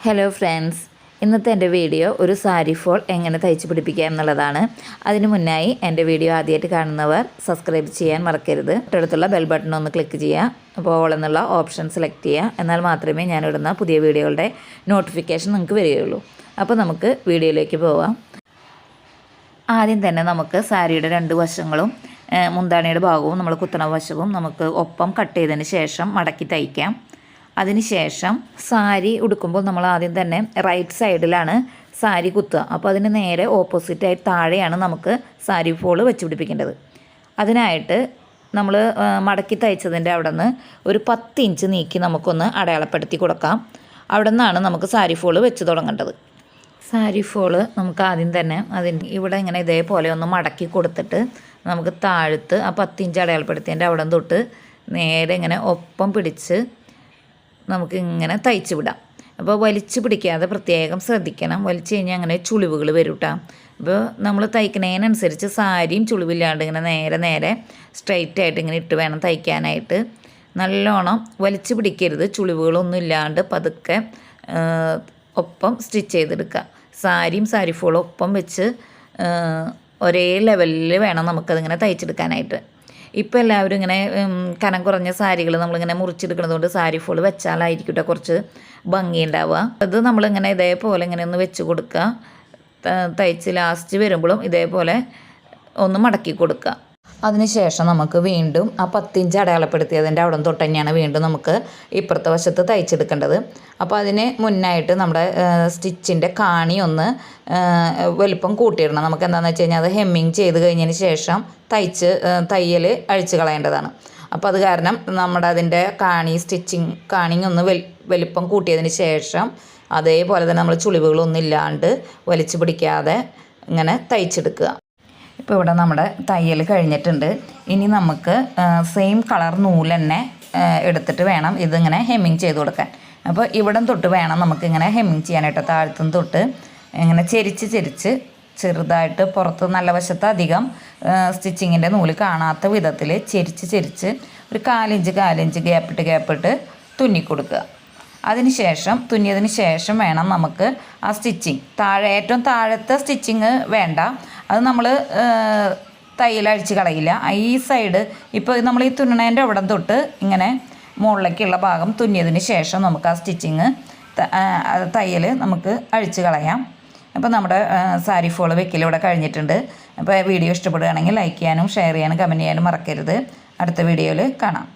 Hello friends, ഇന്നത്തെ എൻ്റെ video ഒരു സാരി ഫോൾ എങ്ങനെ തയ്ച്ച് പിടിപ്പിക്കുക എന്നുള്ളതാണ്. അതിന് മുന്നായി എൻ്റെ വീഡിയോ ആദ്യമായിട്ട് കാണുന്നവർ സബ്സ്ക്രൈബ് ചെയ്യാൻ മറക്കരുത്. തൊട്ടടുത്തുള്ള ബെൽ ബട്ടൺ ഒന്ന് ക്ലിക്ക് ചെയ്യുക. അപ്പോൾ ഓൾ എന്നുള്ള ഓപ്ഷൻ സെലക്ട് ചെയ്യുക. എന്നാൽ മാത്രമേ ഞാനിടുന്ന പുതിയ വീഡിയോകളുടെ നോട്ടിഫിക്കേഷൻ നിങ്ങൾക്ക് വരികയുള്ളൂ. അപ്പോൾ നമുക്ക് വീഡിയോയിലേക്ക് പോവാം. ആദ്യം തന്നെ നമുക്ക് സാരിയുടെ രണ്ട് വശങ്ങളും മുന്താണിയുടെ ഭാഗവും നമ്മൾ കുത്തണ വശവും നമുക്ക് ഒപ്പം കട്ട് ചെയ്തതിന് ശേഷം മടക്കി തയ്ക്കാം. അതിനുശേഷം സാരി ഉടുക്കുമ്പോൾ നമ്മൾ ആദ്യം തന്നെ റൈറ്റ് സൈഡിലാണ് സാരി കുത്തുക. അപ്പോൾ അതിന് നേരെ ഓപ്പോസിറ്റായി താഴെയാണ് നമുക്ക് സാരി ഫോൾ വെച്ച് പിടിപ്പിക്കേണ്ടത്. അതിനായിട്ട് നമ്മൾ മടക്കി തയ്ച്ചതിൻ്റെ അവിടെ നിന്ന് ഒരു 10 ഇഞ്ച് നീക്കി നമുക്കൊന്ന് അടയാളപ്പെടുത്തി കൊടുക്കാം. അവിടെ നിന്നാണ് നമുക്ക് സാരി ഫോൾ വെച്ച് തുടങ്ങേണ്ടത്. സാരി ഫോള് നമുക്ക് ആദ്യം തന്നെ ഇവിടെ ഇങ്ങനെ ഇതേപോലെ ഒന്ന് മടക്കി കൊടുത്തിട്ട് നമുക്ക് താഴത്ത് ആ 10 ഇഞ്ച് അടയാളപ്പെടുത്തിയതിൻ്റെ അവിടെ തൊട്ട് നേരെ ഇങ്ങനെ ഒപ്പം പിടിച്ച് നമുക്ക് ഇങ്ങനെ തയ്ച്ച് വിടാം. അപ്പോൾ വലിച്ചു പിടിക്കാതെ പ്രത്യേകം ശ്രദ്ധിക്കണം. വലിച്ചു കഴിഞ്ഞാൽ അങ്ങനെ ചുളിവുകൾ വരും കേട്ടോ. അപ്പോൾ നമ്മൾ തയ്ക്കുന്നതിനനുസരിച്ച് സാരിയും ചുളിവില്ലാണ്ട് ഇങ്ങനെ നേരെ സ്ട്രെയിറ്റ് ആയിട്ട് ഇങ്ങനെ ഇട്ട് വേണം തയ്ക്കാനായിട്ട്. നല്ലോണം വലിച്ചു പിടിക്കരുത്. ചുളിവുകളൊന്നും ഇല്ലാണ്ട് പതുക്കെ ഒപ്പം സ്റ്റിച്ച് ചെയ്തെടുക്കുക. സാരിയും സാരി ഫോളും ഒപ്പം വെച്ച് ഒരേ ലെവലിൽ വേണം നമുക്കതിങ്ങനെ തയ്ച്ചെടുക്കാനായിട്ട്. ഇപ്പോൾ എല്ലാവരും ഇങ്ങനെ കനം കുറഞ്ഞ സാരികൾ നമ്മളിങ്ങനെ മുറിച്ചെടുക്കുന്നത് കൊണ്ട് സാരി ഫോൾ വെച്ചാലായിരിക്കും കുറച്ച് ഭംഗിയുണ്ടാവുക. അത് നമ്മളിങ്ങനെ ഇതേപോലെ ഇങ്ങനെ ഒന്ന് വെച്ച് കൊടുക്കുക. തയ്ച്ച് ലാസ്റ്റ് വരുമ്പോഴും ഇതേപോലെ ഒന്ന് മടക്കി കൊടുക്കുക. അതിനുശേഷം നമുക്ക് വീണ്ടും ആ 10 ഇഞ്ച് അടയാളപ്പെടുത്തിയതിൻ്റെ അവിടെ തൊട്ട് തന്നെയാണ് വീണ്ടും നമുക്ക് ഇപ്പുറത്തെ വശത്ത് തയ്ച്ചെടുക്കേണ്ടത്. അപ്പോൾ അതിന് മുന്നായിട്ട് നമ്മുടെ സ്റ്റിച്ചിൻ്റെ കാണി ഒന്ന് വലിപ്പം കൂട്ടിയിടണം. നമുക്ക് എന്താണെന്ന് വെച്ച് കഴിഞ്ഞാൽ അത് ഹെമ്മിങ് ചെയ്ത് കഴിഞ്ഞതിന് ശേഷം തയ്യൽ അഴിച്ച് കളയേണ്ടതാണ്. അപ്പോൾ അത് കാരണം നമ്മുടെ അതിൻ്റെ കാണിങ് ഒന്ന് വലിപ്പം കൂട്ടിയതിന് ശേഷം അതേപോലെ തന്നെ നമ്മൾ ചുളിവുകളൊന്നും ഇല്ലാണ്ട് വലിച്ചു പിടിക്കാതെ ഇങ്ങനെ തയ്ച്ചെടുക്കുക. ഇപ്പോൾ ഇവിടെ നമ്മുടെ തയ്യൽ കഴിഞ്ഞിട്ടുണ്ട്. ഇനി നമുക്ക് സെയിം കളർ നൂല് തന്നെ എടുത്തിട്ട് വേണം ഇതിങ്ങനെ ഹെമ്മിങ് ചെയ്ത് കൊടുക്കാൻ. അപ്പോൾ ഇവിടം തൊട്ട് വേണം നമുക്കിങ്ങനെ ഹെമ്മിങ് ചെയ്യാനായിട്ട്. താഴത്തും തൊട്ട് ഇങ്ങനെ ചെരിച്ച് ചെറുതായിട്ട് പുറത്ത് നല്ല വശത്ത് അധികം സ്റ്റിച്ചിങ്ങിൻ്റെ നൂല് കാണാത്ത വിധത്തിൽ ചെരിച്ച് ഒരു 4 ഇഞ്ച് ഗ്യാപ്പിട്ട് തുന്നിക്കൊടുക്കുക. തുന്നിയതിന് ശേഷം വേണം നമുക്ക് ആ സ്റ്റിച്ചിങ് ഏറ്റവും താഴത്തെ സ്റ്റിച്ചിങ് വേണ്ട. അത് നമ്മൾ തയ്യൽ അഴിച്ച് കളയില്ല. ഈ സൈഡ് ഇപ്പോൾ നമ്മൾ ഈ തുന്നണേൻ്റെ അവിടെ തൊട്ട് ഇങ്ങനെ മുകളിലേക്കുള്ള ഭാഗം തുന്നിയതിന് ശേഷം നമുക്ക് ആ സ്റ്റിച്ചിങ് തയ്യൽ നമുക്ക് അഴിച്ച് കളയാം. അപ്പോൾ നമ്മുടെ സാരി ഫോൾ വെക്കൽ ഇവിടെ കഴിഞ്ഞിട്ടുണ്ട്. അപ്പോൾ വീഡിയോ ഇഷ്ടപ്പെടുകയാണെങ്കിൽ ലൈക്ക് ചെയ്യാനും ഷെയർ ചെയ്യാനും കമൻറ്റ് ചെയ്യാനും മറക്കരുത്. അടുത്ത വീഡിയോയിൽ കാണാം.